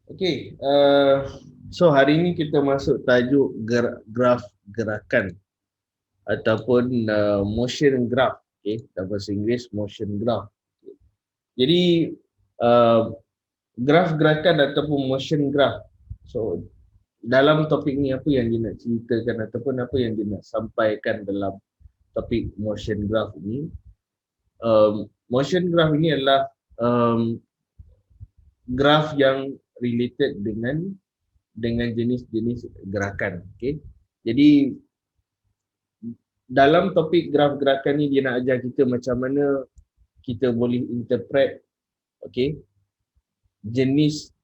Okey, so hari ini kita masuk tajuk graf gerakan ataupun motion graph. Okey, dalam bahasa Inggeris motion graph. Jadi graf gerakan ataupun motion graph. So dalam topik ni apa yang dia nak ceritakan ataupun apa yang dia nak sampaikan dalam topik motion graph ini? Motion graph ini adalah graf yang related dengan jenis-jenis gerakan. Okey. Jadi dalam topik graf gerakan ni dia nak ajar kita macam mana kita boleh interpret jenis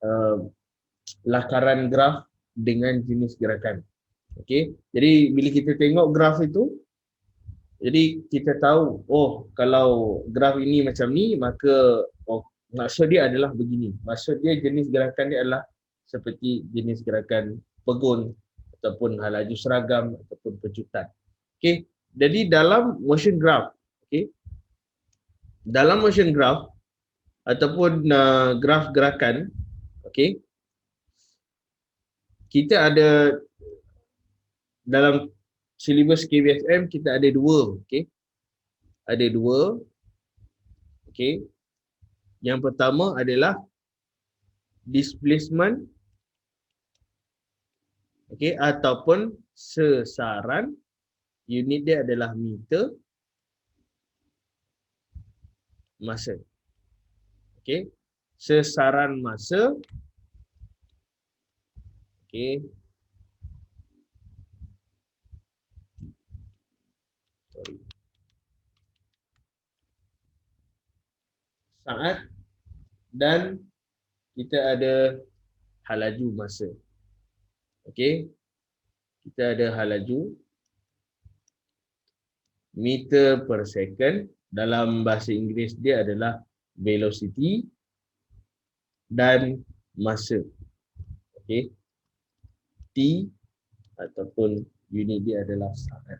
lakaran graf dengan jenis gerakan. Okey. Jadi bila kita tengok graf itu, jadi kita tahu kalau graf ini macam ni, maka maksud dia adalah begini. Maksud dia jenis gerakan dia adalah seperti jenis gerakan pegun ataupun halaju seragam ataupun pecutan. Okey. Jadi dalam motion graph, dalam motion graph ataupun graf gerakan, kita ada dalam silibus KBFM kita ada dua, ada dua. Yang pertama adalah displacement ataupun sesaran. Unit dia adalah meter masa. Sesaran masa. Saat dan kita ada halaju masa. Kita ada halaju meter per second. Dalam bahasa Inggeris dia adalah velocity dan masa. T ataupun unit dia adalah saat.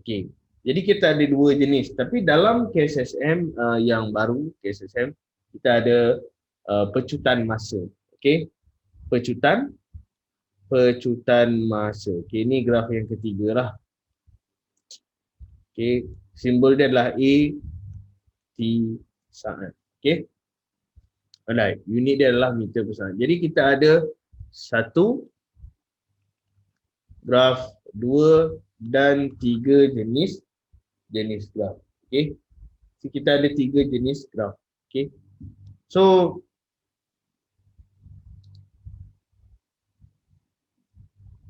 Jadi kita ada dua jenis. Tapi dalam KSSM yang baru, KSSM, kita ada pecutan masa. Pecutan masa. Ini graf yang ketiga lah. Simbol dia adalah A, T, saat. Alright, unit dia adalah meter per saat. Jadi kita ada satu, graf, dua dan tiga jenis graf. So, kita ada tiga jenis graf. So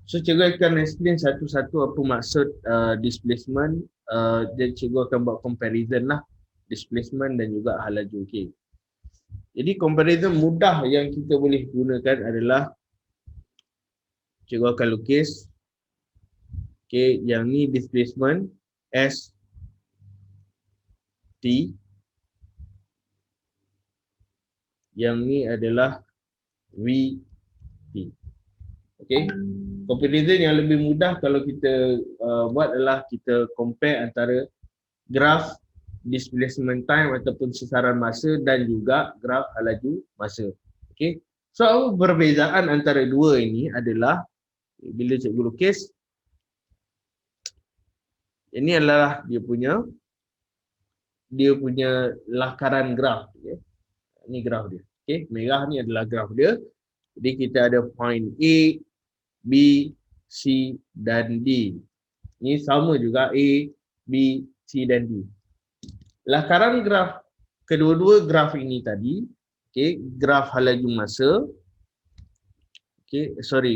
cikgu akan explain satu-satu apa maksud displacement. Dan cikgu akan buat comparison lah displacement dan juga halaju. Jadi comparison mudah yang kita boleh gunakan adalah cikgu akan lukis. Yang ni displacement S T. Yang ni adalah V T. Comparison yang lebih mudah kalau kita buat adalah kita compare antara graf displacement time ataupun sesaran masa dan juga graf halaju masa. So perbezaan antara dua ini adalah bila cikgu lukis, ini adalah dia punya lakaran graf. Ini graf dia. Merah ni adalah graf dia. Jadi kita ada point A, B, C dan D. Ini sama juga A, B, C dan D. Lakaran graf kedua-dua graf ini tadi, graf halaju masa,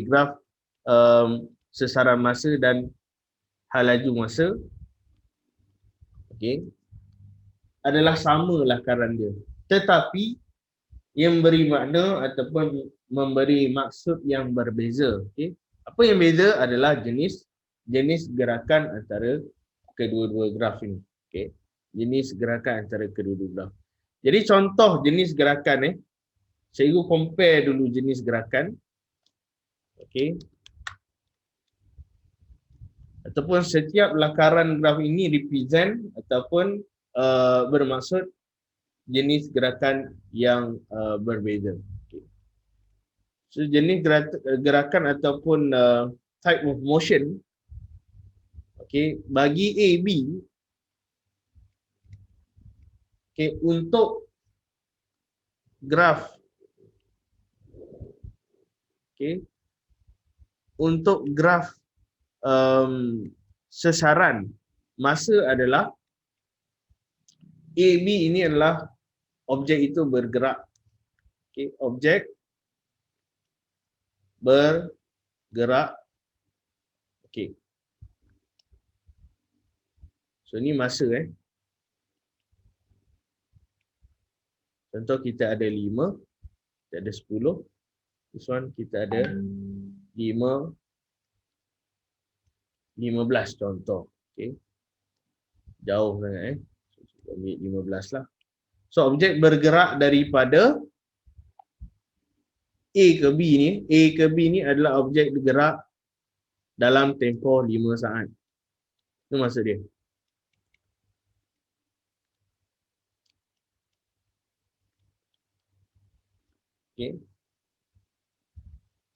graf sesaran masa dan halaju masa, adalah sama lakaran dia. Tetapi yang beri makna ataupun memberi maksud yang berbeza. Apa yang beza adalah jenis gerakan antara kedua-dua graf ini. Okey. Jenis gerakan antara kedua-dua graf. Jadi contoh jenis gerakan cikgu compare dulu jenis gerakan. Okey. Ataupun setiap lakaran graf ini represent ataupun bermaksud jenis gerakan yang berbeza. Okay. So jenis gerakan ataupun type of motion, okay, bagi A, B, okay, untuk graf, okay, untuk graf sesaran masa adalah A, B ini adalah objek itu bergerak. Okay, objek bergerak. Okay. So ni masa Contoh kita ada 5, kita ada 10. This one kita ada 5, 15 contoh. Okay. Jauh sangat So, ambil 15 lah. So objek bergerak daripada A ke B ni. A ke B ni adalah objek bergerak dalam tempoh 5 saat. Itu maksud dia. Okay.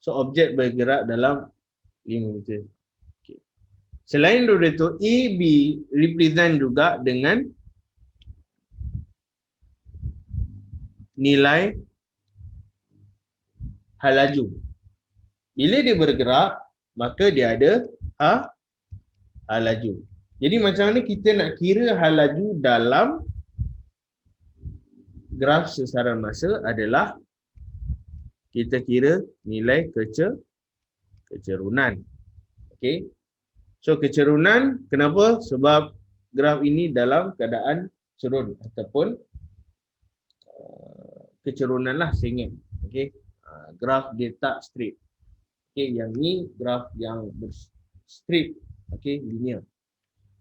So objek bergerak dalam 5 meter. Okay. Selain daripada itu, A, B represent juga dengan nilai hal laju. Bila dia bergerak, maka dia ada hal laju. Jadi macam mana kita nak kira hal laju dalam graf sesaran masa adalah kita kira nilai kecerunan. Okey. So kecerunan kenapa? Sebab graf ini dalam keadaan cerun ataupun kecerunan lah saya ingat. Okey. Graf dia tak straight. Okey, yang ni graf yang straight. Okey, linear.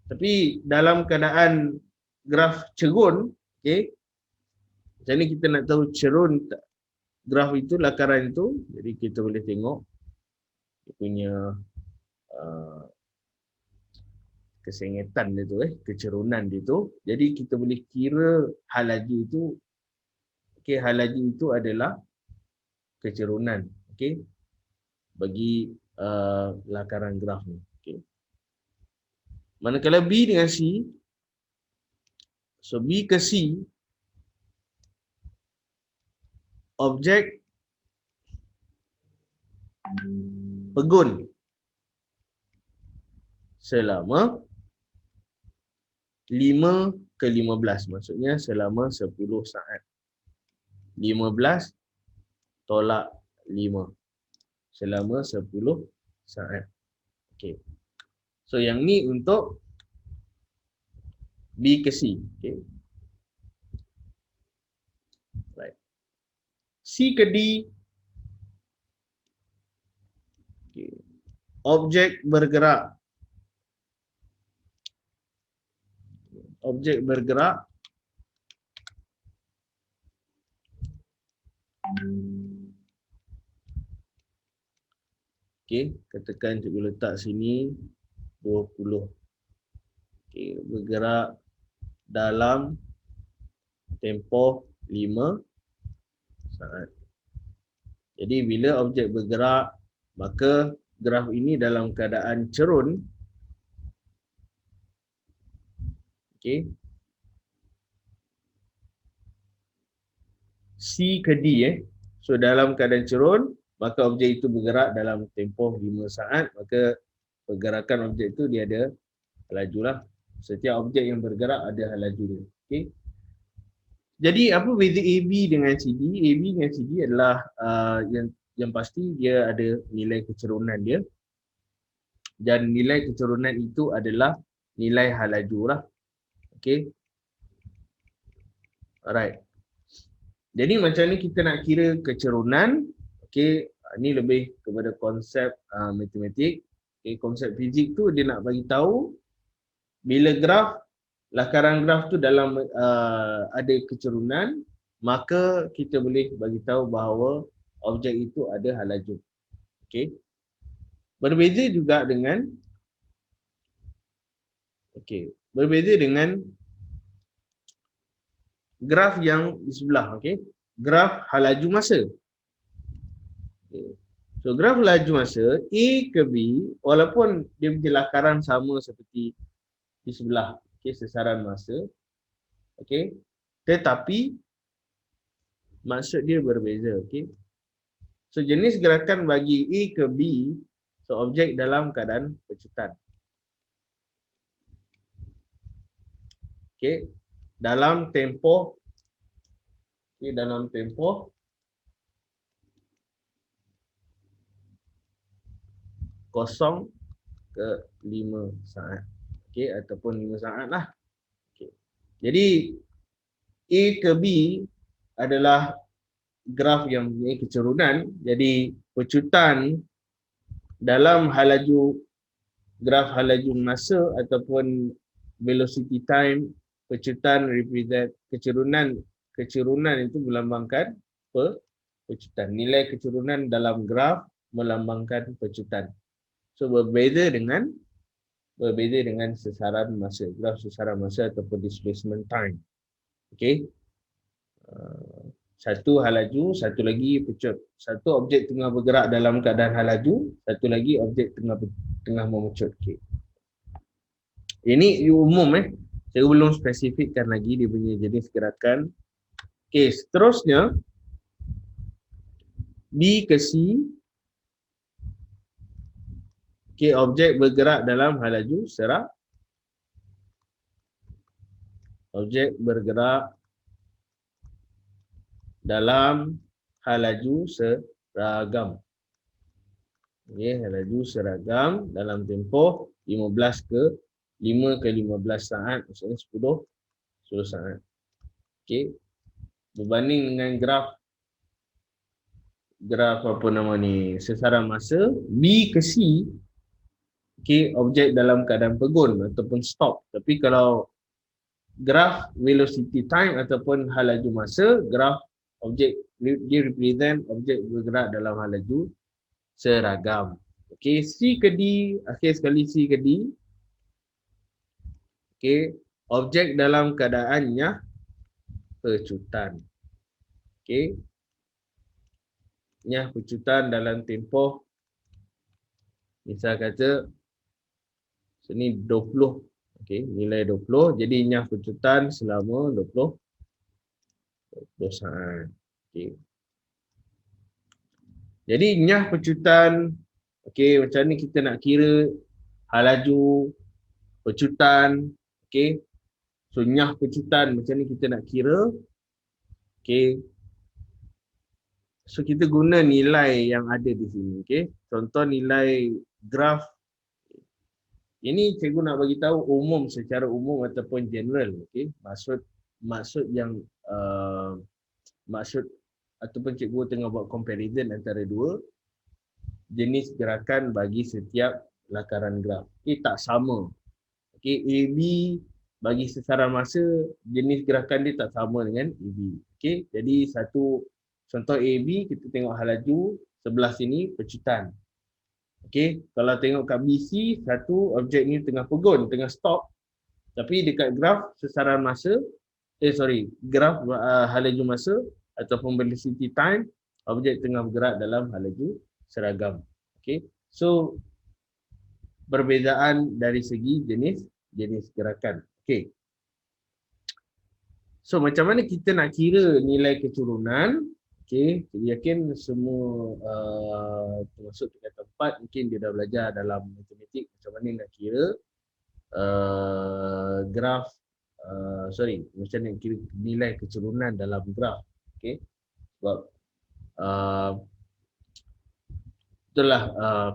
Tapi dalam keadaan graf cerun, okey. Macam ni kita nak tahu cerun graf itu, lakaran itu. Jadi kita boleh tengok dia punya kesengetan dia tu, kecerunan dia tu. Jadi kita boleh kira hal laju itu. Okey, hal laju itu adalah kecerunan, okey, bagi lakaran graf ni. Okey. Manakala B dengan C, so B ke C, objek pegun selama 5 ke 15, maksudnya selama 10 saat. 15 tolak 5 selama 10 saat. Okey. So yang ni untuk B ke C. Okey. Right. C ke D. Okey. Objek bergerak. Objek bergerak okey, katakan cikgu letak sini 20. Okey, bergerak dalam tempoh 5 saat. Jadi bila objek bergerak, maka graf ini dalam keadaan cerun. Okey. C ke D So dalam keadaan cerun, maka objek itu bergerak dalam tempoh 5 saat, maka pergerakan objek itu dia ada laju lah. Setiap objek yang bergerak ada hal laju dia. Okey. Jadi apa beza AB dengan CD? AB dengan CD adalah yang pasti dia ada nilai kecerunan dia. Dan nilai kecerunan itu adalah nilai hal laju lah. Okey. Alright. Jadi macam ni kita nak kira kecerunan. Okey, ni lebih kepada konsep matematik. Okey, konsep fizik tu dia nak bagi tahu Bila lakaran graf tu dalam ada kecerunan, maka kita boleh bagi tahu bahawa objek itu ada halaju. Okey. Berbeza juga dengan berbeza dengan graf yang di sebelah, okey. Graf halaju masa. Okay. So graf laju masa A ke B, walaupun dia punya lakaran sama seperti di sebelah, okey, sesaran masa, okey, tetapi maksud dia berbeza, okey. So jenis gerakan bagi A ke B, so objek dalam keadaan pecutan. Okey, dalam tempoh dalam tempoh 0 ke 5 saat. Okey, ataupun 5 saat lah. Okey. Jadi A ke B adalah graf yang mempunyai kecerunan. Jadi pecutan dalam graf halaju masa ataupun velocity time, pecutan represent kecerunan itu melambangkan pecutan. Nilai kecerunan dalam graf melambangkan pecutan. So berbeza dengan sesaran masa, graf sesaran masa ataupun displacement time. Okey. Satu halaju, satu lagi pecut. Satu objek tengah bergerak dalam keadaan halaju, satu lagi objek tengah memecut. Okey. Ini umum Saya belum spesifikkan lagi dia punya jenis gerakan. Okey, seterusnya B ke C. Okey, objek bergerak dalam halaju seragam. Objek bergerak dalam halaju seragam. Okey, halaju seragam dalam tempoh 5 ke 15 saat, maksudnya 10 saat. Okey. Berbanding dengan graf apa nama ni, sesaran masa B ke C, okey, objek dalam keadaan pegun ataupun stop. Tapi kalau graf velocity time ataupun halaju masa, graf objek dia represent objek bergerak dalam halaju seragam. Okey, C ke D, akhir sekali C ke D. Okey, objek dalam keadaannya pecutan. Okey. Nyah pecutan dalam tempoh, misal kata sini 20. Okey, nilai 20. Jadi nyah pecutan selama 20 saat. Okey. Jadi nyah pecutan, okey, macam ni kita nak kira halaju pecutan, okey. So nyah pecutan macam ni kita nak kira. Okey. So kita guna nilai yang ada di sini, okey. Contoh nilai graf. Ini cikgu nak bagi tahu umum, secara umum ataupun general, okey. Maksud yang maksud ataupun cikgu tengah buat comparison antara dua jenis gerakan bagi setiap lakaran graf. Okey, tak sama. Okey, AB bagi sesaran masa jenis gerakan dia tak sama dengan AB. Okey, jadi satu contoh AB kita tengok halaju sebelah sini pecutan. Okey, kalau tengok kat BC, satu objek ni tengah pegun, tengah stop. Tapi dekat graf sesaran masa, graf halaju masa ataupun velocity time, objek tengah bergerak dalam halaju seragam. Okey, so perbezaan dari segi jenis gerakan. Okey. So macam mana kita nak kira nilai kecerunan? Okey, saya yakin semua termasuk tingkatan 4 mungkin dia dah belajar dalam matematik macam mana nak kira graf macam mana kira nilai kecerunan dalam graf. Okey. Sebab itulah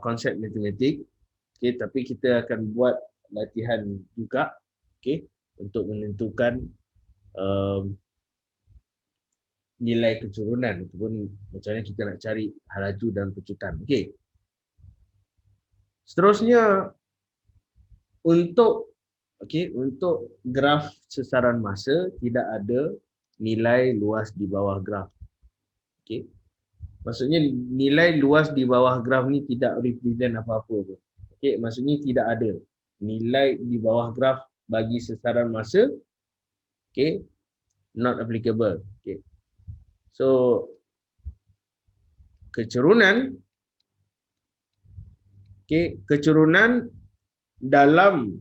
konsep matematik. Okey, tapi kita akan buat latihan juga, okey, untuk menentukan nilai kecerunan ataupun macam mana kita nak cari halaju dan pecutan. Okey. Seterusnya untuk Okey, untuk graf sesaran masa tidak ada nilai luas di bawah graf. Okey. Maksudnya nilai luas di bawah graf ni tidak represent apa-apa pun. Okey, maksudnya tidak ada nilai di bawah graf bagi sesaran masa. Okey, not applicable. Okey. So kecerunan, okey, kecerunan dalam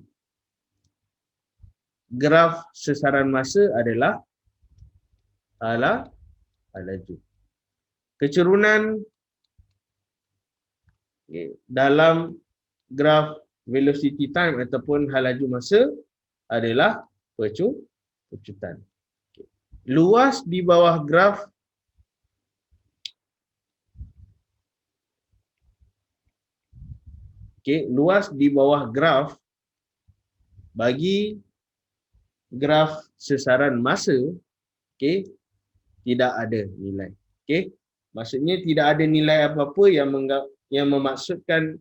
graf sesaran masa adalah laju. Kecerunan dalam graf velocity time ataupun hal laju masa adalah pecutan. Luas di bawah graf luas di bawah graf bagi graf sesaran masa tidak ada nilai. Maksudnya tidak ada nilai apa-apa yang memaksudkan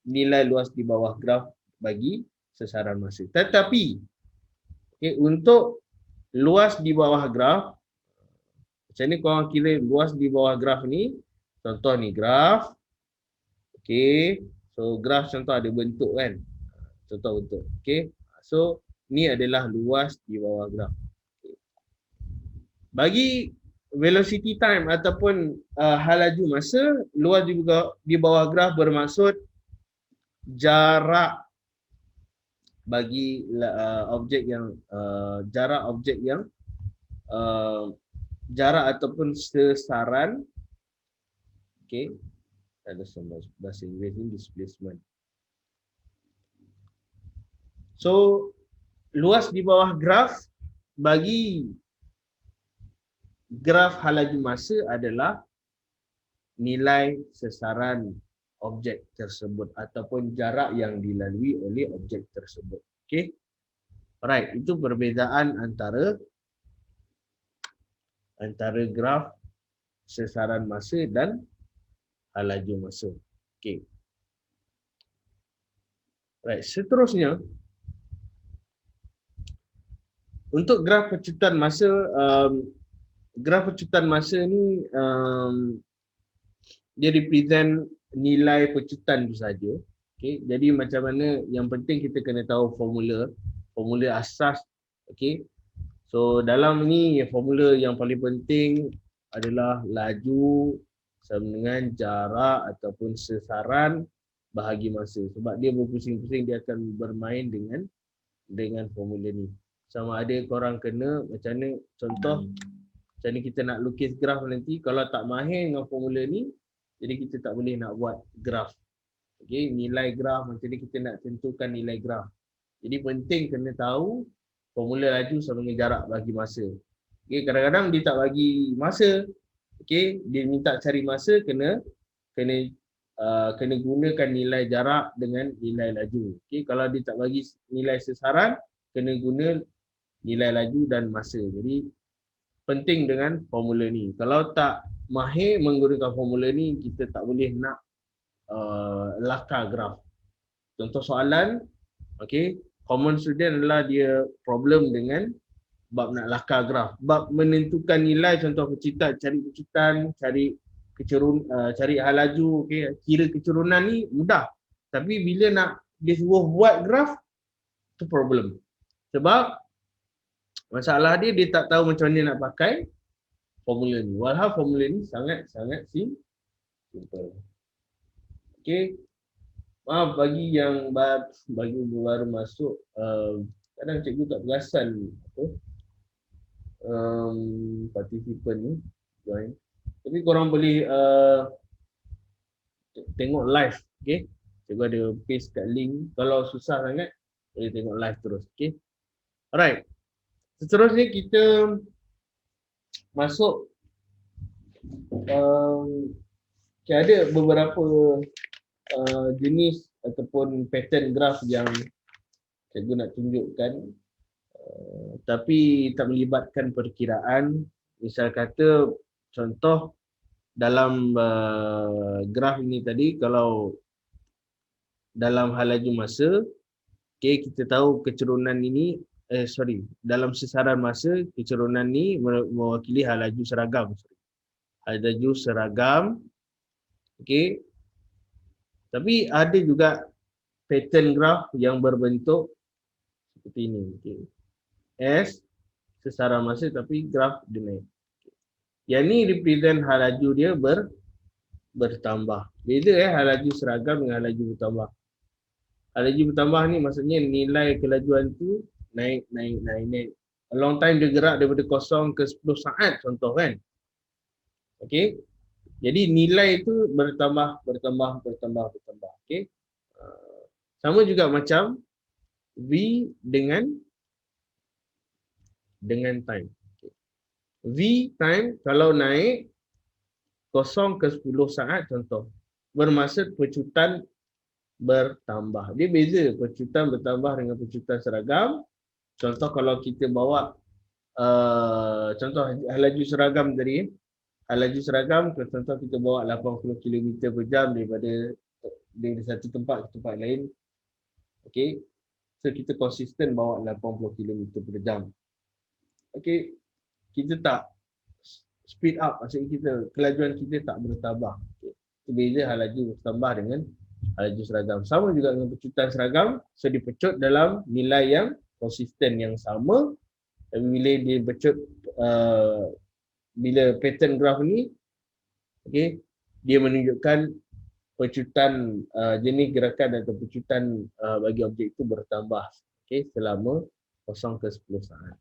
nilai luas di bawah graf bagi sesaran masa. Tetapi untuk luas di bawah graf, macam ni korang kira luas di bawah graf ni, contoh ni graf. So graf contoh ada bentuk kan. Contoh bentuk. So ni adalah luas di bawah graf. Bagi velocity time ataupun hal laju masa, luas di bawah graf bermaksud jarak bagi objek yang jarak ataupun sesaran. Ada bahasa Inggeris ni displacement. So luas di bawah graf bagi graf hal laju masa adalah nilai sesaran objek tersebut ataupun jarak yang dilalui oleh objek tersebut. Alright, itu perbezaan antara graf sesaran masa dan hal laju masa. Right, seterusnya untuk graf pecutan masa, graf pecutan masa ni dia represent nilai pecutan tu saja. Jadi macam mana, yang penting kita kena tahu formula asas. So dalam ni formula yang paling penting adalah laju sama dengan jarak ataupun sesaran bahagi masa. Sebab dia berpusing-pusing, dia akan bermain dengan formula ni. Sama ada korang kena macam mana, contoh macam ni kita nak lukis graf nanti, kalau tak mahir dengan formula ni, jadi kita tak boleh nak buat graf. Nilai graf macam ni, kita nak tentukan nilai graf. Jadi penting kena tahu formula laju sama dengan jarak bagi masa. Kadang-kadang dia tak bagi masa. Dia minta cari masa, kena gunakan nilai jarak dengan nilai laju. Kalau dia tak bagi nilai sesaran, kena guna nilai laju dan masa. Jadi penting dengan formula ni. Kalau tak mahir menggunakan formula ni, kita tak boleh nak lakar graf. Contoh soalan, common student adalah dia problem dengan bab nak lakar graf. Bab menentukan nilai, contoh pecutan, cari pecutan, cari hal laju, kira kecerunan ni mudah. Tapi bila nak dia suruh buat graf, tu problem. Sebab masalah dia tak tahu macam mana nak pakai formula ni. Walhal formula ni sangat simple. Maaf bagi yang baru masuk, kadang cikgu tak perasan partisipan ni join. Tapi korang boleh tengok live. Cikgu ada paste kat link. Kalau susah sangat, boleh tengok live terus. Alright. Seterusnya kita masuk ada beberapa jenis ataupun pattern graf yang cikgu nak tunjukkan, tapi tak melibatkan perkiraan. Misal kata, contoh dalam graf ini tadi, kalau dalam hal laju masa, Okay, kita tahu kecerunan ini, dalam sesaran masa, kecerunan ni mewakili hal laju seragam. Hal laju seragam, okay. Tapi ada juga pattern graph yang berbentuk seperti ini. Okay. S, sesaran masa tapi graf dia naik. Yang ni represent hal laju dia bertambah. Beza hal laju seragam dengan hal laju bertambah. Hal laju bertambah ni maksudnya nilai kelajuan tu naik. A long time dia gerak daripada 0 ke 10 saat contoh kan. Okey. Jadi nilai tu bertambah. Okey. Sama juga macam V dengan time. Okay. V time kalau naik 0 ke 10 saat contoh. Bermaksud pecutan bertambah. Dia beza pecutan bertambah dengan pecutan seragam. Contoh kalau kita bawa contoh laju seragam tadi. Laju seragam contoh kita bawa 80 km per jam daripada satu tempat ke tempat lain. Okey. So kita konsisten bawa 80 km per jam. Okey. Kita tak speed up, maksudnya kita kelajuan kita tak bertambah. Okay. Itu beza hal laju bertambah dengan hal laju seragam. Sama juga dengan pecutan seragam, so dipecut dalam nilai yang konsisten yang sama. Tapi bila dia pecut bila pattern graph ni, okay, dia menunjukkan pecutan jenis gerakan atau pecutan bagi objek itu bertambah, okay, selama 0 ke 10 saat.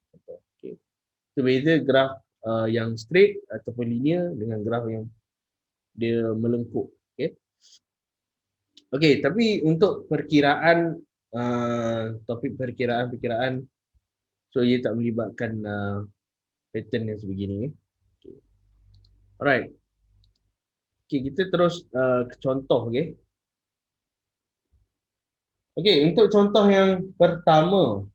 Okay. Itu beza graf yang straight ataupun linear dengan graf yang dia melengkung. Okay. Okay, tapi untuk perkiraan topik perkiraan, so ia tak melibatkan pattern yang sebegini. Okay. Alright. Okay, kita terus ke contoh. Okay. Okay, untuk contoh yang pertama.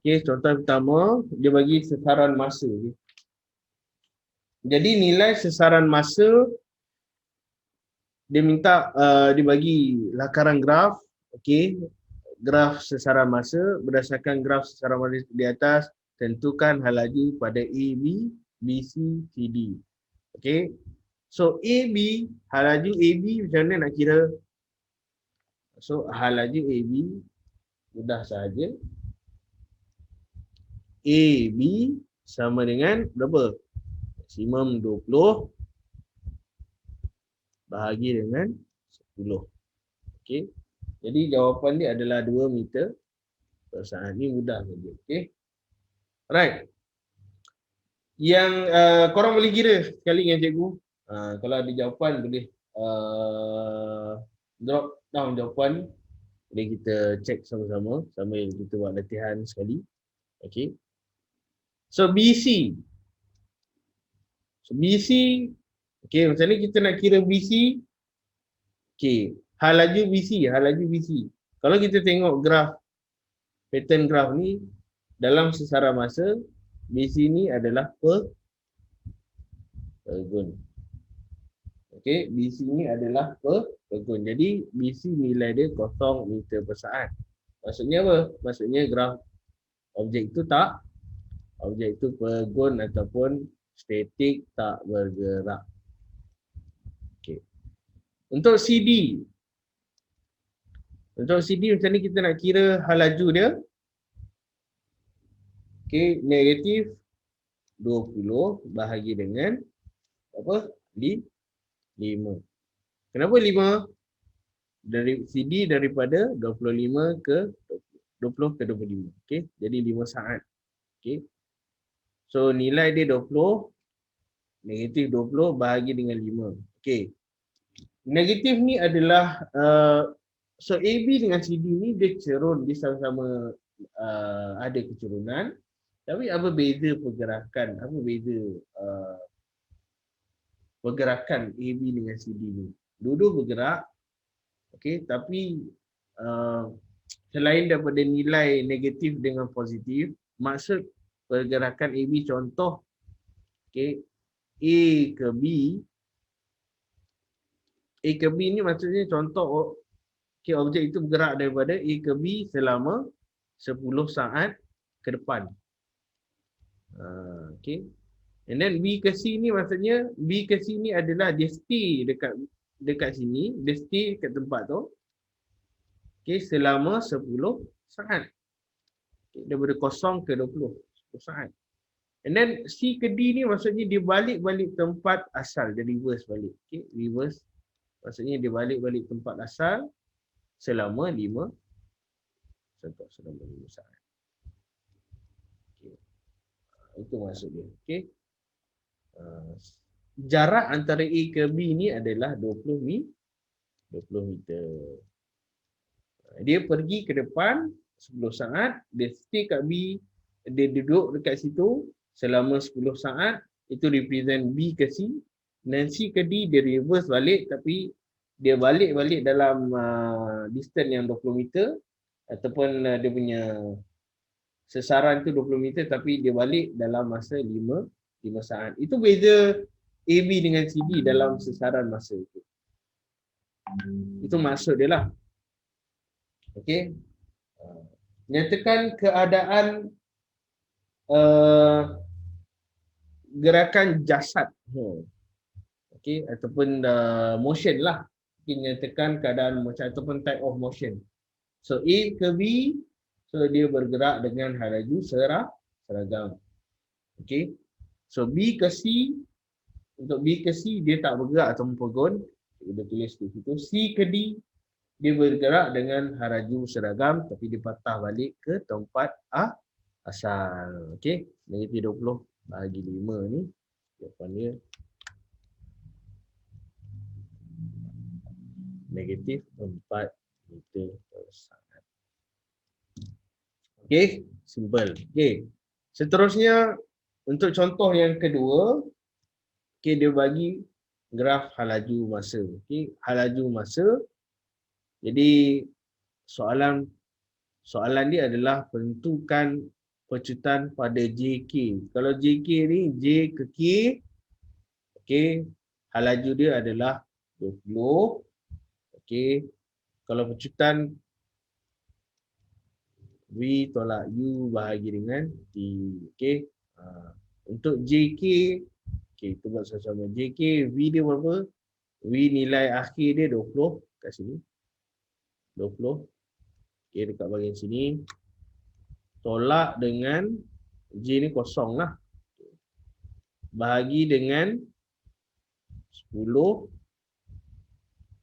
Okay, contoh yang pertama dia bagi sesaran masa. Okay. Jadi nilai sesaran masa dia minta dibagi lakaran graf, okey. Graf sesaran masa berdasarkan graf sesaran masa di atas, tentukan hal laju pada AB, BC, CD. Okey. So AB, hal laju AB macam mana nak kira? So hal laju AB mudah saja. AB sama dengan berapa? Maksimum 20 bahagi dengan 10. Okey. Jadi jawapan dia adalah 2 meter per saat. Ini mudah saja. Okey. Alright. Yang korang boleh kira sekali dengan cikgu. Kalau ada jawapan boleh drop down jawapan. Boleh kita check sama-sama sambil kita buat latihan sekali. Okey. So BC. So BC, okey, macam ni kita nak kira BC. Okey, hal laju BC. Kalau kita tengok graf, pattern graf ni, dalam sesaran masa, BC ni adalah pergun. Okey, BC ni adalah pergun. Jadi BC nilai dia 0 meter per saat. Maksudnya apa? Maksudnya graf objek itu pergun ataupun statik, tak bergerak. Okay. Untuk CD macam ni kita nak kira hal laju dia. Okay, negatif 20 bahagi dengan apa? 5. Kenapa 5? Dari CD daripada 25 ke 20 ke 25. Okay, jadi 5 saat. Okay. So nilai dia 20, negatif 20 bahagi dengan 5. Okay. Negatif ni adalah so AB dengan CD ni dia cerun, dia sama-sama ada kecerunan. Tapi apa beza pergerakan? Apa beza pergerakan AB dengan CD ni? Dua-dua bergerak. Okey, tapi selain daripada nilai negatif dengan positif, maksud pergerakan AB contoh, okey, A ke B ni maksudnya contoh Okay, objek itu bergerak daripada A ke B selama 10 saat ke depan. Okay. And then B ke C ni maksudnya B ke C ni adalah dia stay dekat sini, dia stay kat tempat tu. Okay, selama 10 saat. Okay, daripada 0 ke 20, 10 saat. And then C ke D ni maksudnya dia balik-balik tempat asal, dia reverse balik. Okay, reverse maksudnya dia balik-balik tempat asal selama 5 saat. Okay. Itu maksud dia. Okay. Jarak antara A ke B ni adalah 20 meter. Dia pergi ke depan 10 saat, dia stay kat B, dia duduk dekat situ selama 10 saat, itu represent B ke C. Dan C ke D dia reverse balik, tapi dia balik-balik dalam distance yang 20 meter ataupun dia punya sesaran tu 20 meter tapi dia balik dalam masa 5 saat. Itu beza AB dengan CD dalam sesaran masa itu. Itu maksud dia lah. Okey. Nyatakan keadaan gerakan jasad. Okey, ataupun motion lah. Okay, nyatakan keadaan motion ataupun type of motion. So A ke B, so dia bergerak dengan laju seragam. Okey. So B ke C, untuk B ke C dia tak bergerak ataupun pegun. Kita tulis di situ. C ke D dia bergerak dengan laju seragam tapi dia patah balik ke tempat asal. Okey. Negatif 20 bagi 5 ni jawapan dia negatif 4 meter per saat. Okey, simple. Okey. Seterusnya untuk contoh yang kedua, okey dia bagi graf laju masa. Okey, laju masa. Jadi soalan dia adalah tentukan pecutan pada JK. Kalau JK ni J ke K, okey, laju dia adalah 20. Okey. Kalau pecutan V tolak U bahagi dengan T. Okey. Untuk JK, okey, kita buat sama-sama. JK, V dia berapa? V nilai akhir dia 20 kat sini. 20. Okey, dekat bahagian sini. Tolak dengan J ni kosong lah. Bahagi dengan 10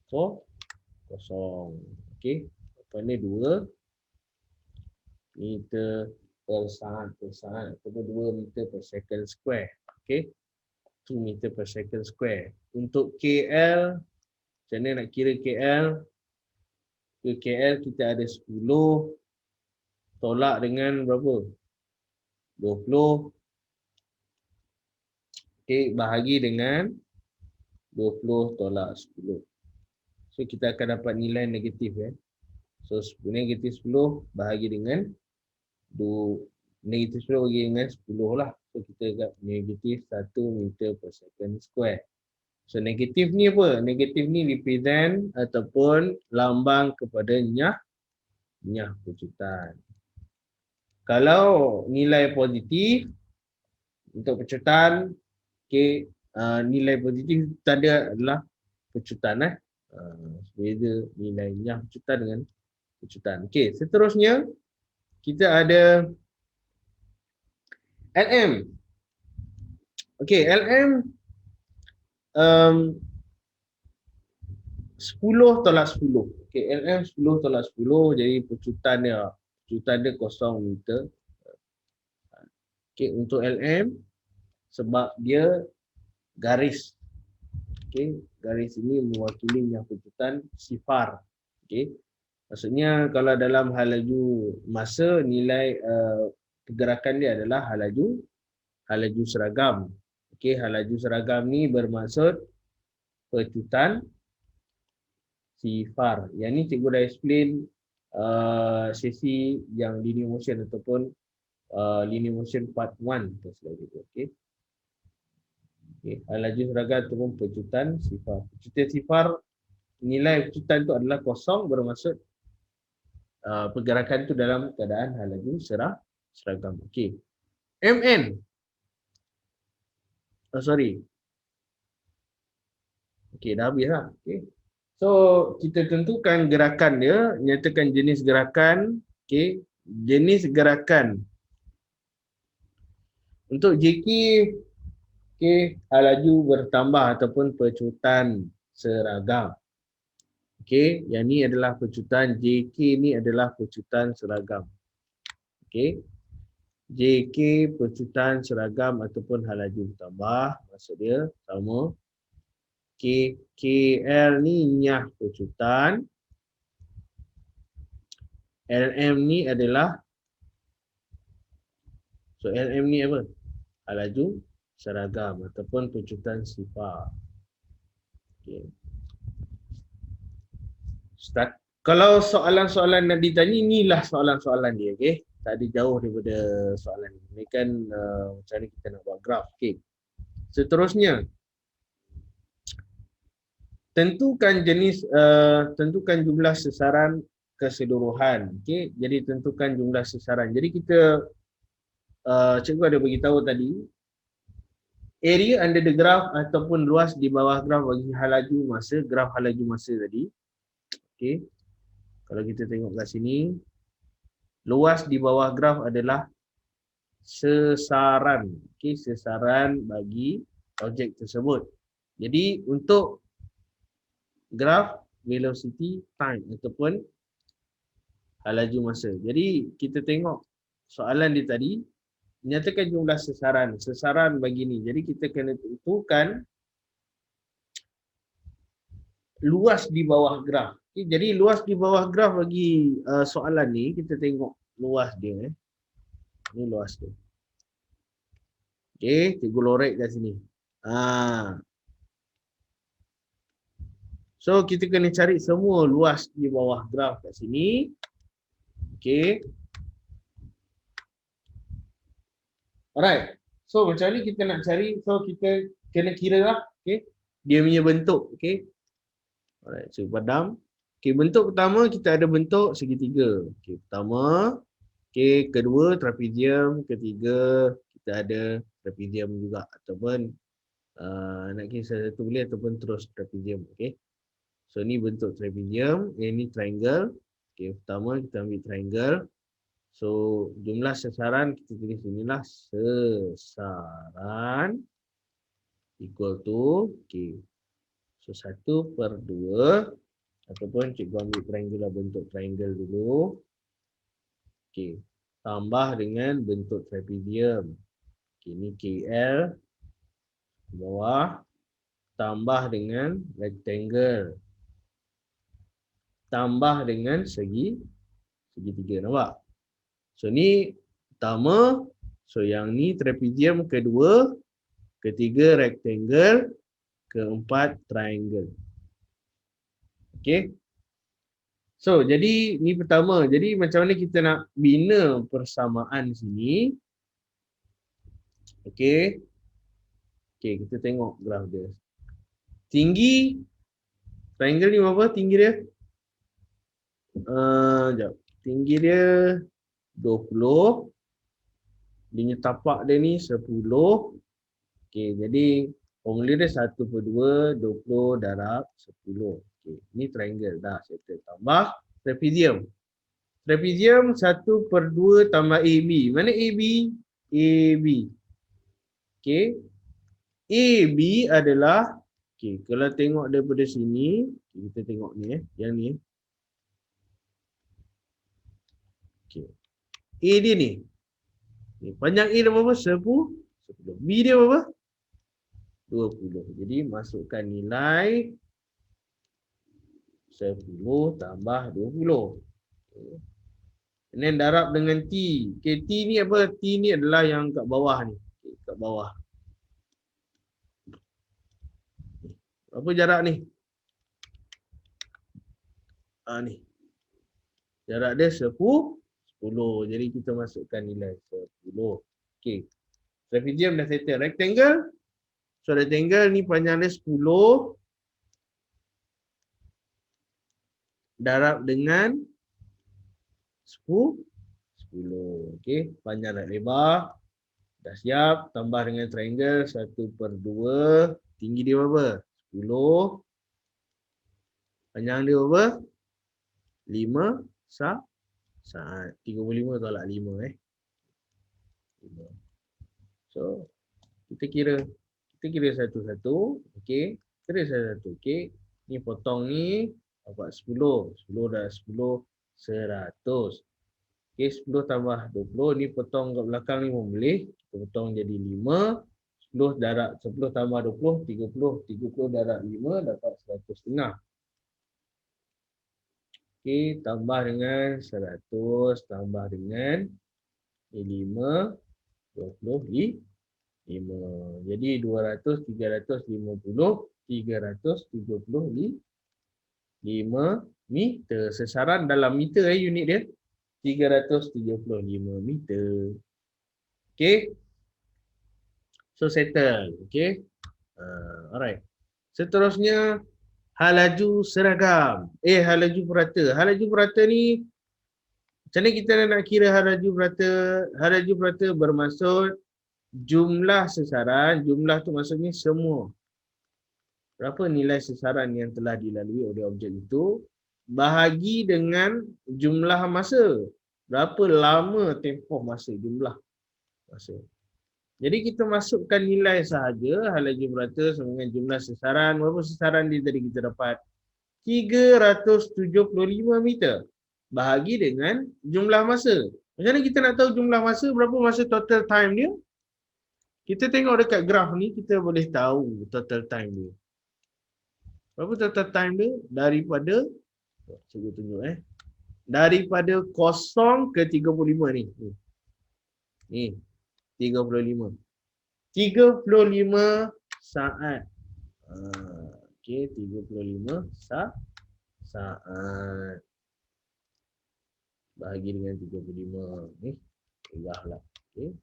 kosong. Okey. Apa ni 2 meter per saat ataupun 2 meter per second square. Okey. 2 meter per second square. Untuk KL, macam mana nak kira KL? Ke KL kita ada 10 tolak dengan berapa? 20. Okey, bahagi dengan 20 tolak 10. So kita akan dapat nilai negatif ya. So negatif 10 bahagi dengan negatif 10 bahagi dengan 10 lah. So kita dapat negatif 1 meter per second square. So negatif ni apa? Negatif ni represent ataupun lambang kepada nyah pecutan. Kalau nilai positif untuk pecutan, okay, nilai positif tanda adalah pecutan. Beza nilai nyah pecutan dengan pecutan. Okay, seterusnya kita ada LM. Okay, LM 10 tolak 10. Okay, LM 10 tolak 10 jadi pecutan dia 0 meter. Okay, untuk LM sebab dia garis. Okay, garis ini mewakili nyah pecutan sifar. Okay, maksudnya kalau dalam hal laju masa nilai pergerakan dia adalah hal laju seragam. Okay, hal laju seragam ni bermaksud pecutan sifar. Yang ni cikgu dah explain sesi yang linear motion ataupun linear motion part 1 okey. Okey, laju seragam ataupun pecutan sifar. Pecutan sifar nilai pecutan tu adalah kosong, bermaksud pergerakan tu dalam keadaan laju seragam. Okey. MN. Oh, sorry. Okey, dah habis lah. Okey. So, kita tentukan gerakan dia, nyatakan jenis gerakan. Okey. Jenis gerakan. Untuk JK, okey, laju bertambah ataupun pecutan seragam. Okey, yang ni adalah pecutan JK, ni adalah pecutan seragam. Okey. JK pecutan seragam ataupun laju bertambah, maksud dia sama. KL ni nyah pecutan. LM ni adalah, so LM ni apa? Laju seragam ataupun pecutan sifar. Okay. Start. Kalau soalan-soalan nak ditanya, inilah soalan-soalan dia. Okay? Tak ada jauh daripada soalan ni. Ini kan macam mana kita nak buat graf. Okay. Seterusnya, tentukan jenis, tentukan jumlah sesaran keseluruhan. Okay? Jadi tentukan jumlah sesaran. Jadi kita, cikgu ada beritahu tadi, area under the graph ataupun luas di bawah graf bagi laju masa, graf laju masa tadi. Okay. Kalau kita tengok kat sini, luas di bawah graf adalah sesaran. Okay, sesaran bagi objek tersebut. Jadi untuk graf velocity time ataupun laju masa. Jadi kita tengok soalan dia tadi, nyatakan jumlah sesaran. Sesaran bagi ni. Jadi kita kena tentukan luas di bawah graf. Okay, jadi luas di bawah graf bagi soalan ni, kita tengok luas dia. Ini luas dia. Okay, cikgu lorek kat sini. So kita kena cari semua luas di bawah graf kat sini. Okay. Alright. So macam ni kita nak cari. So kita kena kira lah. Okay. Dia punya bentuk. Okay. Alright. So padam. Okay. Bentuk pertama kita ada bentuk segitiga. Okay. Pertama. Okay. Kedua trapezium. Ketiga kita ada trapezium juga. Ataupun nak kisah satu boleh ataupun terus trapezium. Okay. So ni bentuk trapezium. Ini triangle. Okay. Pertama kita ambil triangle. So jumlah sesaran kita tulis inilah sesaran equal to, okay. So 1/2 ataupun cikgu ambil triangle lah, bentuk triangle dulu. Okay. Tambah dengan bentuk trapezium. Okay, ini KL di bawah. Tambah dengan rectangle. Tambah dengan segitiga, nampak? So ni pertama, so yang ni trapezium, kedua, ketiga rectangle, keempat triangle. Okay. So jadi ni pertama. Jadi macam mana kita nak bina persamaan sini? Okay. Okay, kita tengok graf dia. Tinggi triangle ni berapa tinggi dia? Sekejap. Tinggi dia 20. Dia tapak dia ni 10. Okey, jadi formula dia 1/2 20 darab 10. Okey, ni triangle dah settle. Tambah trapezium. Trapezium 1/2 tambah AB. Mana AB? AB. Okey. AB adalah, okey, kalau tengok daripada sini, kita tengok ni yang ni. Okey. A dia ni. Panjang A dia berapa? 10. B dia berapa? 20. Jadi masukkan nilai 10 tambah 20. Okay. And then darab dengan T. Okay, T ni apa? T ni adalah yang kat bawah ni. Okay, kat bawah. Apa jarak ni? Ni. Jarak dia 10. Jadi kita masukkan nilai 10. Okay. Trapezium dah settle. Rectangle. So rectangle ni panjang dia 10. darab dengan 10. Okey, panjang dan lebar. Dah siap, tambah dengan triangle 1/2. Tinggi dia berapa? 10. Panjang dia berapa? 5 saat. 35 tolak 5 5. So, kita kira satu-satu. Okey, kira satu-satu. Okey, ni potong ni dapat 10. 10 dah 10, 100. Okey, 10 tambah 20. Ni potong kat belakang ni pun boleh. Kita potong jadi 5. 10 darab 10 tambah 20, 30. 30 darab 5 dapat 100,5. Okey, tambah dengan 100 tambah dengan 5, 25. Jadi 200, 350, 375 meter. Sesaran dalam meter unit dia. 335 meter. Okey. So settle. Okey. Alright. Seterusnya hal laju seragam. Hal laju purata. Hal laju purata ni macam mana kita nak kira hal laju purata? Hal laju purata bermaksud jumlah sesaran. Jumlah tu maksudnya semua. Berapa nilai sesaran yang telah dilalui oleh objek itu bahagi dengan jumlah masa. Berapa lama tempoh masa, jumlah masa. Jadi kita masukkan nilai sahaja hal laju purata sama dengan jumlah sesaran. Berapa sesaran dia tadi kita dapat? 375 meter. Bahagi dengan jumlah masa. Macam mana kita nak tahu jumlah masa? Berapa masa total time dia? Kita tengok dekat graf ni, kita boleh tahu total time dia. Berapa total time dia? Daripada, saya tunjuk daripada 0 ke 35 ni. Ni, 35. 35 saat. Okey, 35 saat. Bahagi dengan 35 ni. Lah. Okey.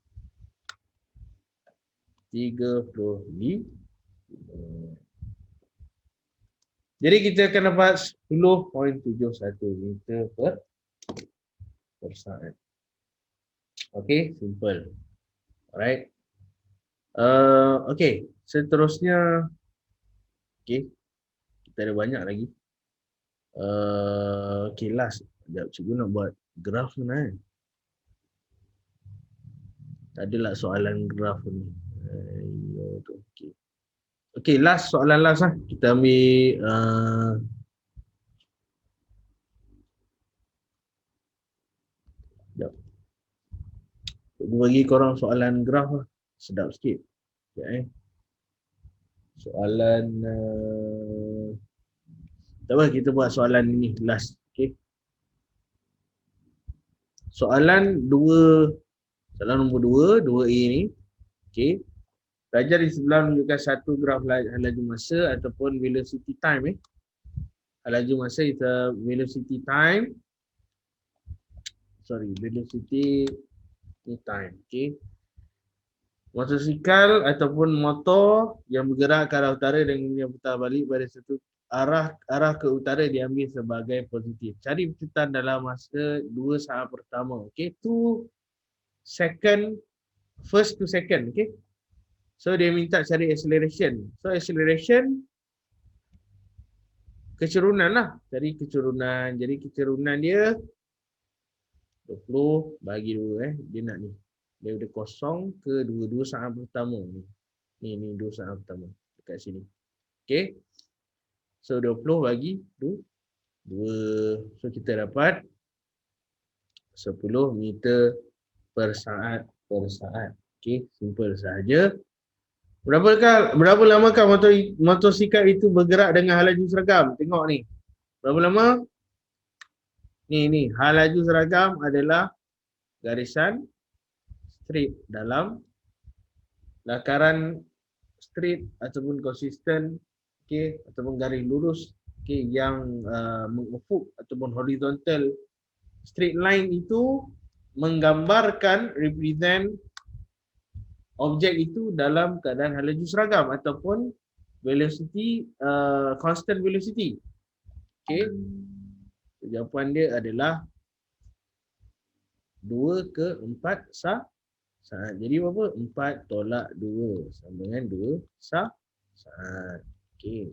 35. Jadi kita akan dapat 10.71 meter per saat. Okey, simple. Alright. Okey, seterusnya okey. Kita ada banyak lagi. Okey, last. Sekejap, cikgu nak buat graf mana Adalah soalan graf ni. Okey. Okey, last soalan last lah. Kita ambil Cikgu bagi korang soalan graf lah. Sedap sikit. Okay, soalan tak apa, kita buat soalan ni last. Okay. Soalan nombor 2, 2A ni. Okay. Pelajar di sebelah menunjukkan satu graf laju masa ataupun velocity time. Laju masa is a velocity time. Velocity time. Okay. Motosikal ataupun motor yang bergerak ke arah utara dengan yang putar balik pada satu arah ke utara diambil sebagai positif. Cari percepatan dalam masa 2 saat pertama. Okay, 2 second, first 2 second. Okay, so dia minta cari acceleration. So acceleration kecerunan lah. Cari kecerunan. Jadi kecerunan dia 20 bagi 2 dia nak ni. Daripada 0 ke 2 saat pertama ni. Ni 2 saat pertama dekat sini. Okey. So 20 bagi 2. So kita dapat 10 meter per saat. Okey, simple sahaja. Berapa lamakah motosikal itu bergerak dengan hal laju seragam? Tengok ni. Berapa lama? Ni hal laju seragam adalah garisan straight dalam lakaran straight ataupun konsisten, okey, ataupun garis lurus, okey, yang mengufuk ataupun horizontal. Straight line itu menggambarkan, represent objek itu dalam keadaan hal laju seragam ataupun velocity, constant velocity. Okey. Jawapan dia adalah 2/4 saat. Jadi berapa? 4 tolak 2 sama dengan 2 saat. Okey.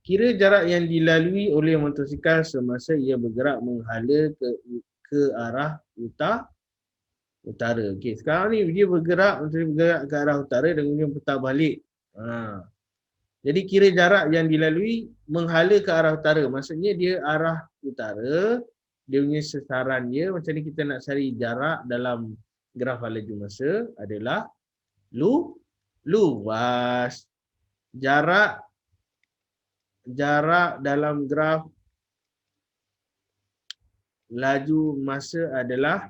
Kira jarak yang dilalui oleh motosikal semasa ia bergerak menghala ke arah utara. Okey, sekarang ni dia bergerak ke arah utara dan kemudian putar balik. Jadi kira jarak yang dilalui menghala ke arah utara. Maksudnya dia arah utara, dia punya sesaran dia macam ni kita nak cari jarak dalam graf laju masa adalah luas. Jarak dalam graf laju masa adalah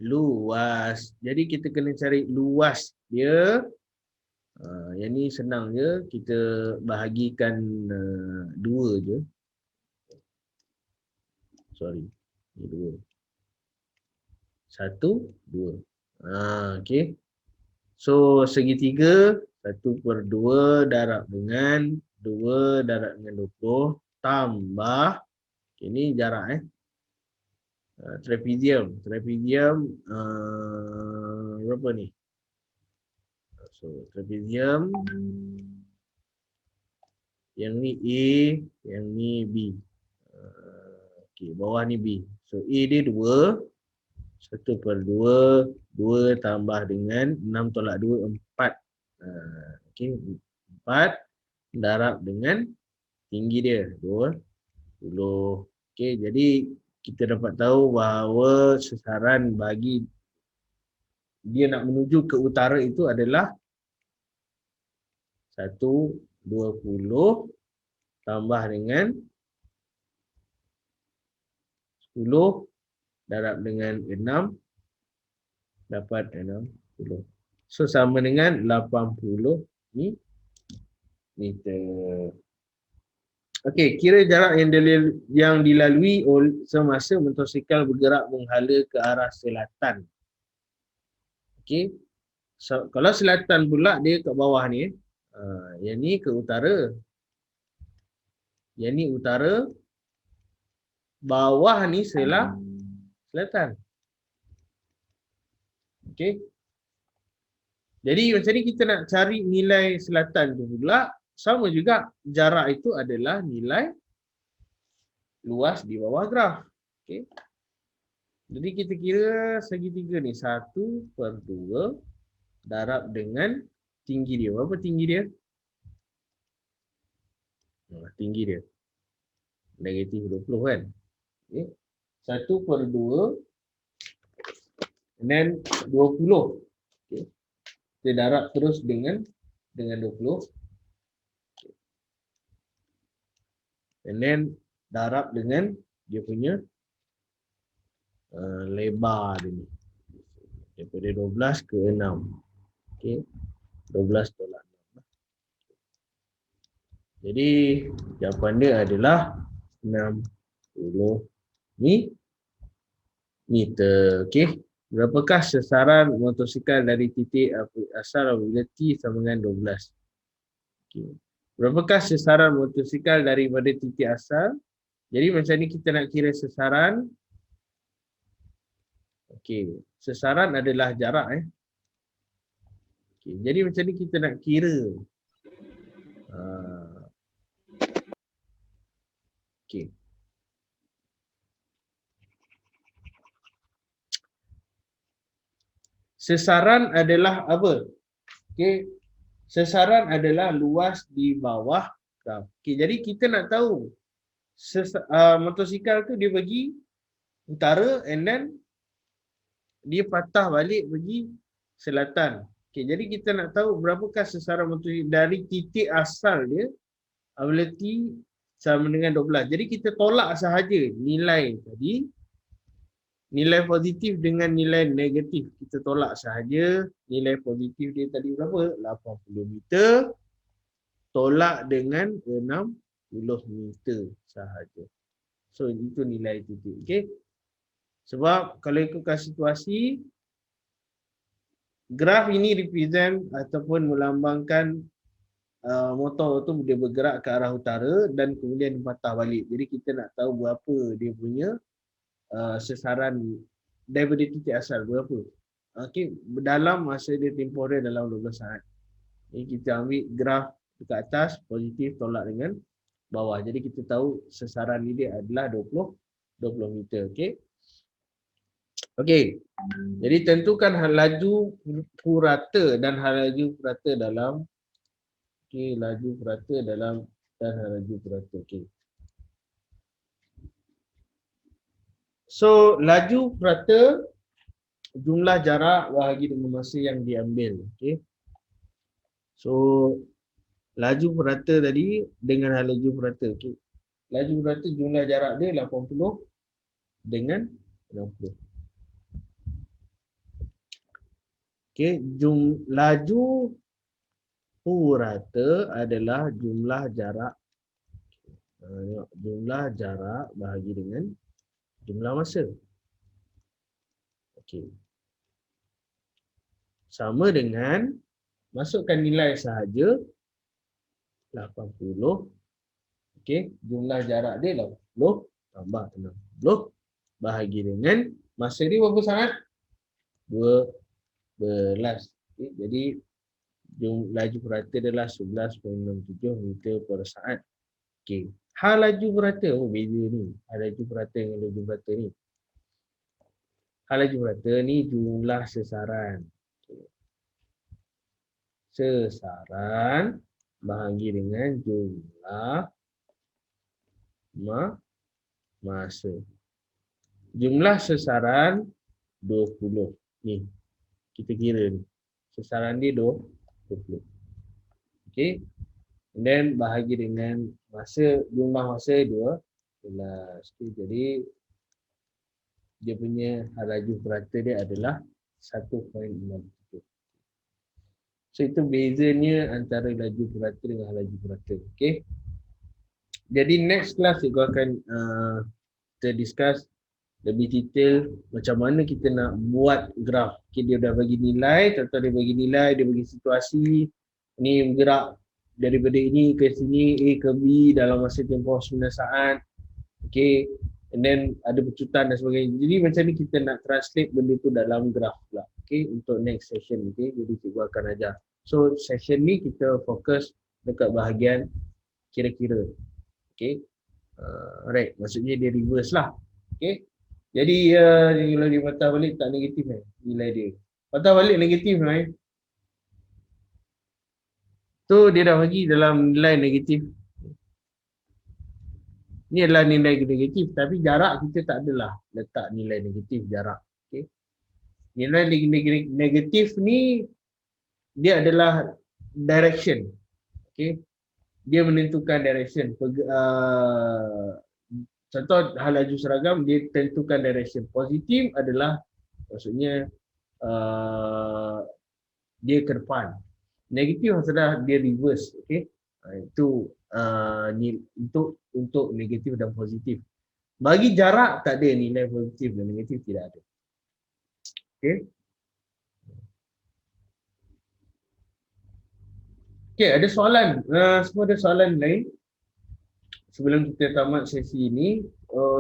luas. Jadi kita kena cari luas dia. Yang ni senang je, kita bahagikan 2 je. Sorry. Ni 2. 1, 2. Okey. So segitiga 1/2 darab dengan 2 darab dengan 20 tambah, ini jarak trapezium berapa ni? So trapezium yang ni A, yang ni B. Okey, bawah ni B. So A dia 2, 1/2, 2 tambah dengan 6 tolak 2, 4. Okey, 4 darab dengan tinggi dia 20. Okey, jadi kita dapat tahu bahawa sesaran bagi dia nak menuju ke utara itu adalah 120 tambah dengan 10 darab dengan 6 dapat 60. So sama dengan 80 meter. Okey, kira jarak yang dilalui semasa motosikal bergerak menghala ke arah selatan. Okey. So, kalau selatan pula dia kat bawah ni. Yang ni ke utara. Yang ni utara. Bawah ni selatan. Okey. Jadi macam ni kita nak cari nilai selatan tu pula. Sama juga jarak itu adalah nilai luas di bawah graf. Okey. Jadi kita kira segitiga ni 1/2 darab dengan tinggi dia. Berapa tinggi dia? Tinggi dia negatif 20 kan. Okay. 1/2 and then 20. Okay. Kita darab terus dengan 20. Okay. And then darab dengan dia punya lebar dia ni. Daripada 12 ke 6. Okey. 12 tolak 6. Jadi jawapan dia adalah 60 meter. Okey. Berapakah sesaran motosikal dari titik asal apabila T sama dengan 12? Okey. Berapakah sesaran motosikal daripada titik asal? Jadi macam ni kita nak kira sesaran. Okey, sesaran adalah jarak Okey, jadi macam ni kita nak kira. Okey. Sesaran adalah apa? Okey. Sesaran adalah luas di bawah graf. Okey, jadi kita nak tahu motosikal tu dia pergi utara and then dia patah balik pergi selatan. Okey, jadi kita nak tahu berapakah sesaran motosikal dari titik asal dia apabila T sama dengan 12. Jadi kita tolak sahaja nilai tadi. Nilai positif dengan nilai negatif. Kita tolak sahaja. Nilai positif dia tadi berapa? 80 meter. Tolak dengan 60 meter sahaja. So itu nilai titik. Okay. Sebab kalau ikutkan situasi, graf ini represent ataupun melambangkan motor tu dia bergerak ke arah utara dan kemudian patah balik. Jadi kita nak tahu berapa dia punya sesaran daripada titik asal berapa. Okey, dalam masa dia tempoh dia dalam 12 saat. Jadi kita ambil graf dekat atas, positif tolak dengan bawah. Jadi kita tahu sesaran ni dia adalah 20 meter. Okey. Okey. Jadi tentukan hal laju purata dan hal laju purata dalam laju purata dalam dan hal laju purata. Okey. So, laju purata jumlah jarak bahagi dengan masa yang diambil. Okey. So, laju purata tadi dengan hal laju purata. Okey. Laju purata jumlah jarak dia 80 dengan 60. Okey, laju purata adalah jumlah jarak jumlah jarak bahagi dengan jumlah masa. Okey. Sama dengan masukkan nilai sahaja 80. Okey, jumlah jarak dia 80 tambah 60 bahagi dengan masa dia berapa sangat? 12. Okay, jadi laju purata adalah 11.67 meter per saat. Okey. Hal laju purata, beza ni. Hal laju purata dengan laju purata ni. Hal laju purata ni jumlah sesaran. Okay. Sesaran bahagi dengan jumlah masa. Jumlah sesaran 20. Ni. Kita kira ni. Sesaran dia 20. Okey. And then bahagi dengan masa, jumlah masa 12. Okay, jadi dia punya hal laju purata dia adalah 1.67. So itu bezanya antara laju purata dengan hal laju purata. Okey. Jadi next class cikgu akan kita discuss lebih detail macam mana kita nak buat graf. Okay, dia dah bagi nilai, contoh dia bagi nilai, dia bagi situasi, ni bergerak daripada ini ke sini, A ke B dalam masa tempoh 9 saat. Okay, and then ada pecutan dan sebagainya. Jadi macam ni kita nak translate benda tu dalam graf pula. Okay, untuk next session. Okay, jadi cikgu akan ajar. So session ni kita fokus dekat bahagian kira-kira. Okay, alright, maksudnya dia reverse lah. Okay. Jadi kalau dia patah balik tak negatif nilai dia. Patah balik negatif tu dia dah bagi dalam nilai negatif. Ni adalah nilai negatif tapi jarak kita tak adalah letak nilai negatif jarak. Okey. Nilai negatif ni dia adalah direction. Okey. Dia menentukan direction. Contoh hal laju seragam dia tentukan direction. Positif adalah maksudnya dia ke depan. Negatif adalah dia reverse. Okey. Itu untuk negatif dan positif. Bagi jarak tak ada nilai positif dan negatif, tidak ada. Okey. Okey, ada soalan. Semua ada soalan lain? Sebelum kita tamat sesi ini,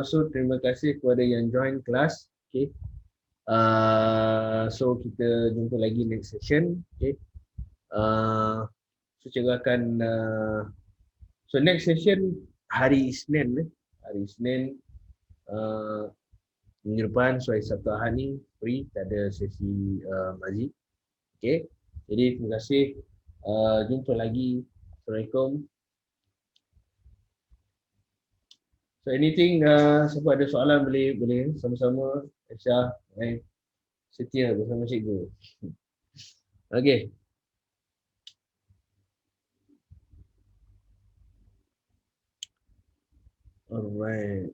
so terima kasih kepada yang join kelas. Okay. So kita jumpa lagi next session. Okay. So cikgu akan so next session hari Isnin. Hari Isnin minggu depan, so hari Sabtu Ahad ni free, tak ada sesi mazid. Okay. Jadi terima kasih. Jumpa lagi. Assalamualaikum. So anything, siapa ada soalan boleh sama-sama Aisyah, setia bersama cikgu. Okay. Alright.